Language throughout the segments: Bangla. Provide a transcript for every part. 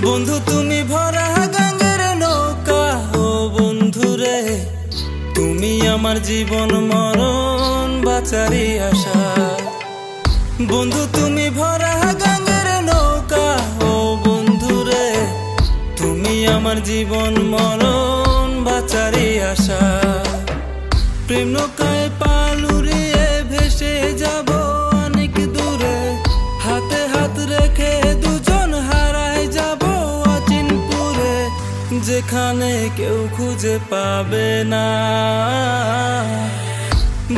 বন্ধু তুমি ভরা গাঙ্গের নৌকা, ও বন্ধু রে তুমি আমার জীবন মরণ বাঁচারি আশা। বন্ধু তুমি ভরা গাঙ্গের নৌকা, ও বন্ধু রে তুমি আমার জীবন মরণ বাঁচারি আশা। প্রেম নৌকায় পালুরিয়ে ভেসে যাব অনেক দূরে, হাতে হাত রেখে দুজন হারায় যাব অচিনপুরে, যেখানে কেউ খুঁজে পাবে না।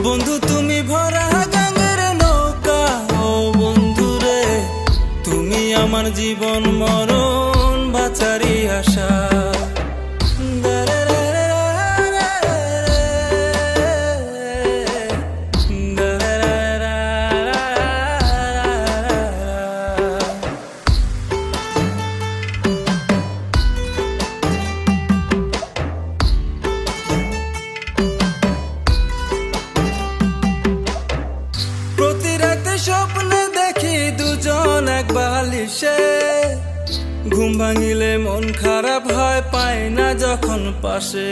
বন্ধু তুমি ভরা গাঙ্গের নৌকা, ও বন্ধু রে তুমি আমার জীবন মরণ বাঁচারি আশা। প্রতি রাতে স্বপ্নে দেখি দুজন এক বালিশে, ঘুম ভাঙিলে মন খারাপ হয় পাই না যখন পাশে।